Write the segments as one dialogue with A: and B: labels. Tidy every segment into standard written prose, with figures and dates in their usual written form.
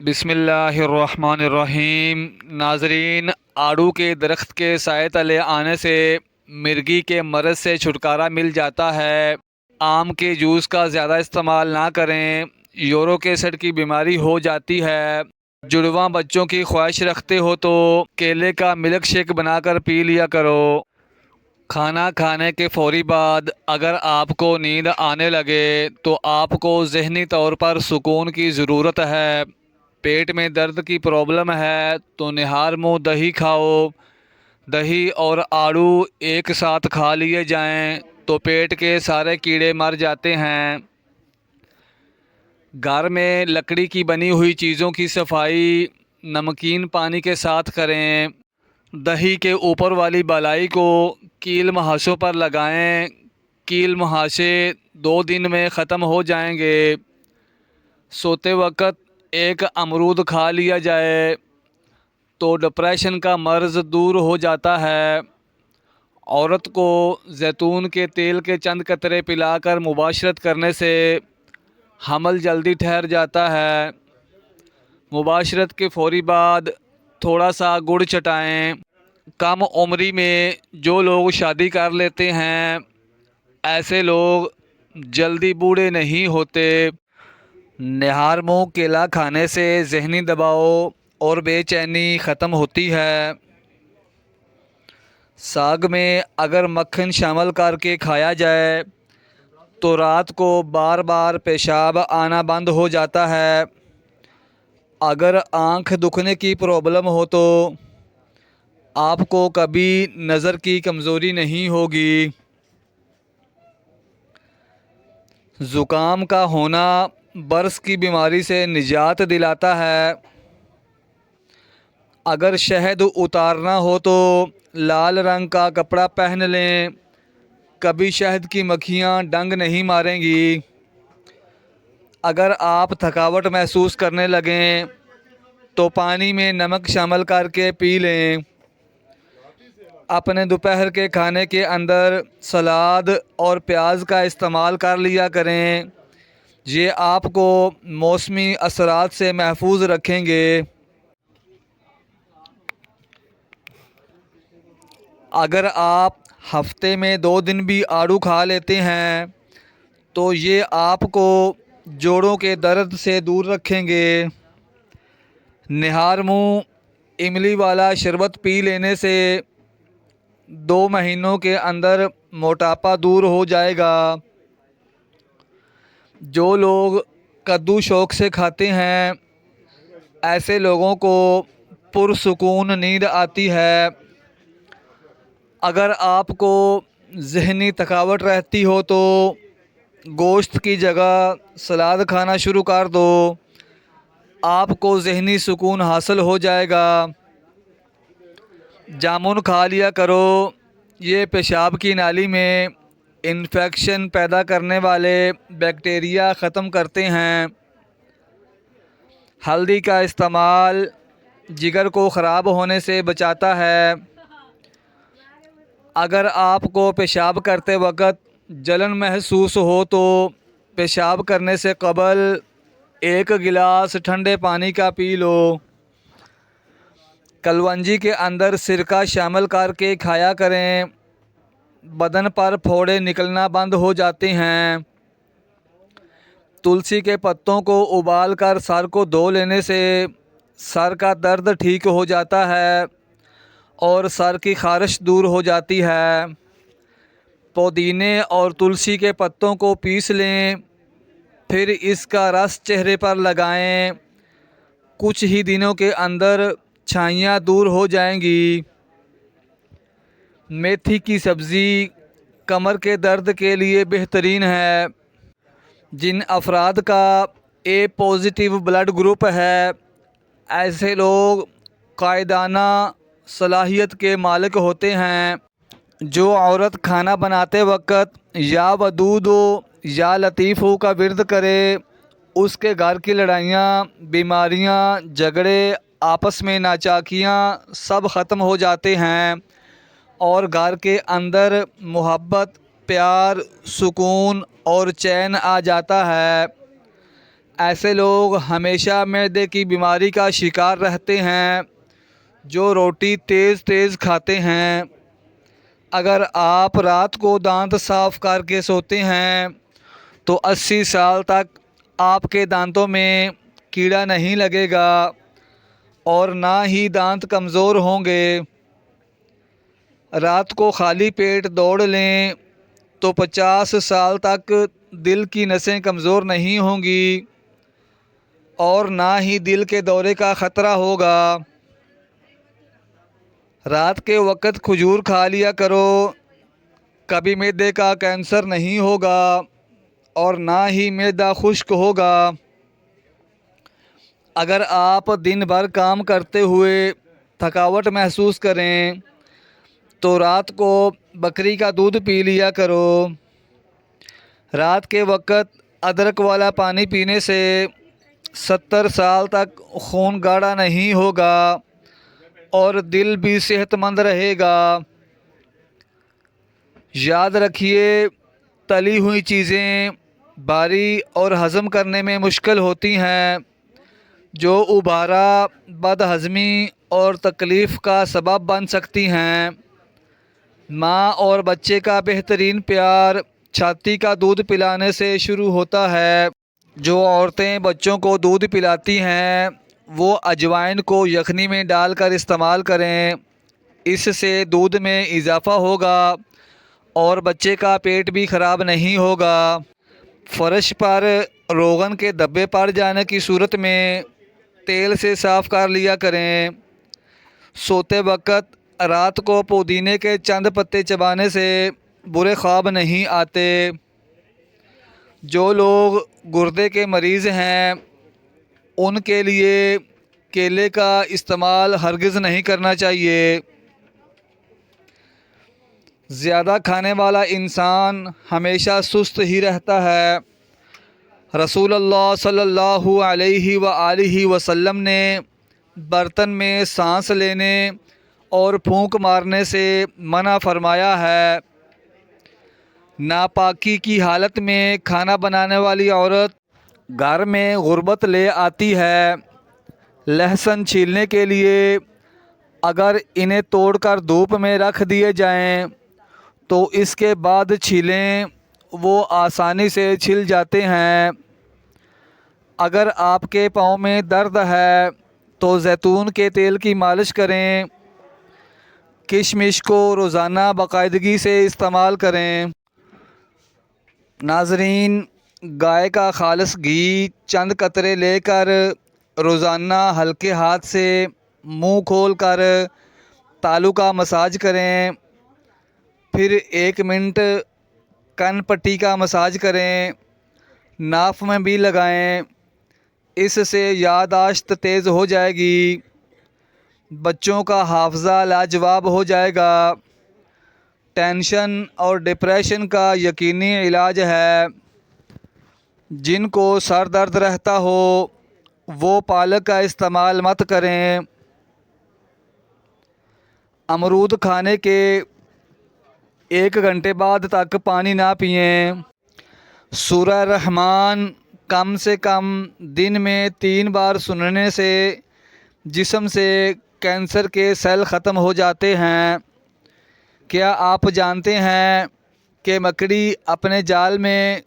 A: बिस्मिल्लाहिर्रहमानिर्रहीम। नाजरीन, आड़ू के दरख्त के साए तले आने से मिर्गी के मरज़ से छुटकारा मिल जाता है। आम के जूस का ज़्यादा इस्तेमाल ना करें, यूरिक एसिड की बीमारी हो जाती है। जुड़वा बच्चों की ख्वाहिश रखते हो तो केले का मिल्क शेक बनाकर पी लिया करो। खाना खाने के फ़ौरी बाद अगर आपको नींद आने लगे तो आपको ज़हनी तौर पर सुकून की ज़रूरत है। पेट में दर्द की प्रॉब्लम है तो निहार मुँह दही खाओ। दही और आड़ू एक साथ खा लिए जाएं तो पेट के सारे कीड़े मर जाते हैं। घर में लकड़ी की बनी हुई चीज़ों की सफाई नमकीन पानी के साथ करें। दही के ऊपर वाली बलाई को कील मुहासों पर लगाएं। कील मुहासे 2 दिन में ख़त्म हो जाएंगे। सोते वक्त एक अमरूद खा लिया जाए तो डिप्रेशन का मर्ज़ दूर हो जाता है। औरत को जैतून के तेल के चंद कतरे पिलाकर मुबाशरत करने से हमल जल्दी ठहर जाता है। मुबाशरत के फ़ौरी बाद थोड़ा सा गुड़ चटाएं। कम उम्री में जो लोग शादी कर लेते हैं ऐसे लोग जल्दी बूढ़े नहीं होते। निहार मुँह केला खाने से ज़हनी दबाव और बेचैनी ख़त्म होती है। साग में अगर मक्खन शामिल करके खाया जाए तो रात को बार बार पेशाब आना बंद हो जाता है। अगर आँख दुखने की प्रॉब्लम हो तो आपको कभी नज़र की कमज़ोरी नहीं होगी। ज़ुकाम का होना बर्स की बीमारी से निजात दिलाता है। अगर शहद उतारना हो तो लाल रंग का कपड़ा पहन लें, कभी शहद की मक्खियाँ डंक नहीं मारेंगी। अगर आप थकावट महसूस करने लगें तो पानी में नमक शामिल करके पी लें। अपने दोपहर के खाने के अंदर सलाद और प्याज का इस्तेमाल कर लिया करें। ये आपको मौसमी असरात से महफूज रखेंगे। अगर आप हफ्ते में 2 दिन भी आड़ू खा लेते हैं तो ये आपको जोड़ों के दर्द से दूर रखेंगे। निहार मुँह इमली वाला शरबत पी लेने से 2 महीनों के अंदर मोटापा दूर हो जाएगा। जो लोग कद्दू शौक़ से खाते हैं ऐसे लोगों को पुरसुकून नींद आती है। अगर आपको ज़हनी थकावट रहती हो तो गोश्त की जगह सलाद खाना शुरू कर दो, आपको ज़हनी सुकून हासिल हो जाएगा। जामुन खा लिया करो, ये पेशाब की नाली में इन्फेक्शन पैदा करने वाले बैक्टीरिया ख़त्म करते हैं। हल्दी का इस्तेमाल जिगर को ख़राब होने से बचाता है। अगर आपको पेशाब करते वक्त जलन महसूस हो तो पेशाब करने से कबल 1 गिलास ठंडे पानी का पी लो। कलवंजी के अंदर सिरका शामिल करके खाया करें, बदन पर फोड़े निकलना बंद हो जाते हैं। तुलसी के पत्तों को उबाल कर सर को धो लेने से सर का दर्द ठीक हो जाता है और सर की ख़ारिश दूर हो जाती है। पुदीने और तुलसी के पत्तों को पीस लें, फिर इसका रस चेहरे पर लगाएं। कुछ ही दिनों के अंदर छाइयाँ दूर हो जाएंगी। मेथी की सब्ज़ी कमर के दर्द के लिए बेहतरीन है। जिन अफराद का ए पॉजिटिव ब्लड ग्रुप है ऐसे लोग कायदाना सलाहियत के मालिक होते हैं। जो औरत खाना बनाते वक्त या वदूदो या लतीफ़ों का विर्द करे उसके घर की लड़ाइयाँ, बीमारियाँ, झगड़े, आपस में नाचाकियाँ सब ख़त्म हो जाते हैं और घर के अंदर मोहब्बत, प्यार, सुकून और चैन आ जाता है। ऐसे लोग हमेशा मैदे की बीमारी का शिकार रहते हैं जो रोटी तेज़ तेज़ खाते हैं। अगर आप रात को दांत साफ़ करके सोते हैं तो 80 साल तक आपके दांतों में कीड़ा नहीं लगेगा और ना ही दांत कमज़ोर होंगे। रात को खाली पेट दौड़ लें तो 50 साल तक दिल की नसें कमज़ोर नहीं होंगी और ना ही दिल के दौरे का ख़तरा होगा। रात के वक़्त खजूर खा लिया करो, कभी मैदे का कैंसर नहीं होगा और ना ही मैदा खुश्क होगा। अगर आप दिन भर काम करते हुए थकावट महसूस करें तो रात को बकरी का दूध पी लिया करो। रात के वक़्त अदरक वाला पानी पीने से 70 साल तक खून गाढ़ा नहीं होगा और दिल भी सेहतमंद रहेगा। याद रखिए, तली हुई चीज़ें भारी और हज़म करने में मुश्किल होती हैं, जो उबारा, बदहज़मी और तकलीफ़ का सबब बन सकती हैं। माँ और बच्चे का बेहतरीन प्यार छाती का दूध पिलाने से शुरू होता है। जो औरतें बच्चों को दूध पिलाती हैं वो अजवाइन को यखनी में डालकर इस्तेमाल करें। इससे दूध में इजाफ़ा होगा और बच्चे का पेट भी ख़राब नहीं होगा। फ़र्श पर रोगन के धब्बे पड़ जाने की सूरत में तेल से साफ़ कर लिया करें। सोते वक़्त रात को पुदीने के चंद पत्ते चबाने से बुरे ख्वाब नहीं आते। जो लोग गुर्दे के मरीज़ हैं उनके लिए केले का इस्तेमाल हरगिज़ नहीं करना चाहिए। ज़्यादा खाने वाला इंसान हमेशा सुस्त ही रहता है। रसूलुल्लाह सल्लल्लाहु अलैहि व आलिहि वसल्लम ने बर्तन में सांस लेने और फूंक मारने से मना फरमाया है। नापाकी की हालत में खाना बनाने वाली औरत घर में गुर्बत ले आती है। लहसुन छीलने के लिए अगर इन्हें तोड़कर धूप में रख दिए जाएं तो इसके बाद छीलें, वो आसानी से छिल जाते हैं। अगर आपके पाँव में दर्द है तो जैतून के तेल की मालिश करें। किशमिश को रोज़ाना बाकायदगी से इस्तेमाल करें। नाज़रीन, गाय का खालिस घी चंद कतरे लेकर रोज़ाना हल्के हाथ से मुंह खोल कर तालू का मसाज करें। फिर 1 मिनट कन पट्टी का मसाज करें। नाफ में भी लगाएं। इससे याददाश्त तेज़ हो जाएगी। बच्चों का हाफ़ज़ा लाजवाब हो जाएगा। टेंशन और डिप्रेशन का यकीनी इलाज है। जिनको सर दर्द रहता हो वो पालक का इस्तेमाल मत करें। अमरूद खाने के 1 घंटे बाद तक पानी ना पिएं। सूरह रहमान कम से कम दिन में 3 बार सुनने से जिस्म से कैंसर के सेल ख़त्म हो जाते हैं। क्या आप जानते हैं कि मकड़ी अपने जाल में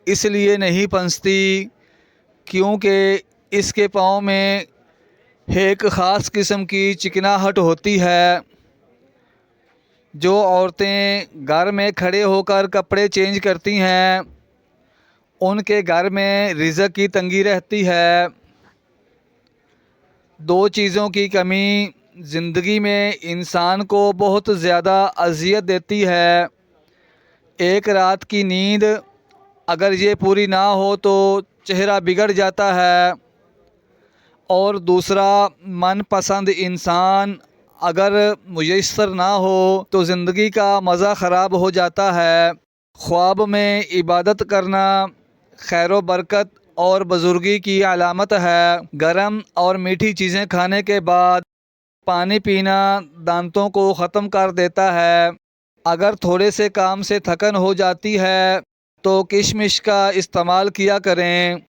A: इसलिए नहीं फंसती क्योंकि इसके पाँव में एक ख़ास किस्म की चिकनाहट होती है। जो औरतें घर में खड़े होकर कपड़े चेंज करती हैं उनके घर में रिज़्क़ की तंगी रहती है। 2 चीज़ों की कमी ज़िंदगी में इंसान को बहुत ज़्यादा अज़ियत देती है। एक रात की नींद अगर ये पूरी ना हो तो चेहरा बिगड़ जाता है और दूसरा मनपसंद इंसान अगर मुयस्सर ना हो तो ज़िंदगी का मज़ा ख़राब हो जाता है। ख्वाब में इबादत करना खैर बरकत और बुज़ुर्गी की अलामत है। गरम और मीठी चीज़ें खाने के बाद पानी पीना दांतों को ख़त्म कर देता है। अगर थोड़े से काम से थकन हो जाती है तो किशमिश का इस्तेमाल किया करें।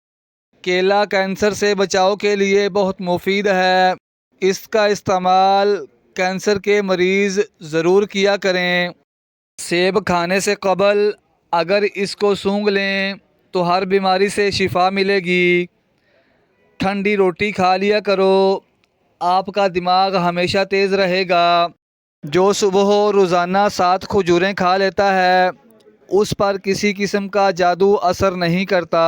A: केला कैंसर से बचाव के लिए बहुत मुफीद है। इसका इस्तेमाल कैंसर के मरीज़ ज़रूर किया करें। सेब खाने से कबल अगर इसको सूंघ लें तो हर बीमारी से शिफा मिलेगी। ठंडी रोटी खा लिया करो, आपका दिमाग हमेशा तेज़ रहेगा। जो सुबह रोज़ाना 7 खजूरें खा लेता है उस पर किसी किस्म का जादू असर नहीं करता।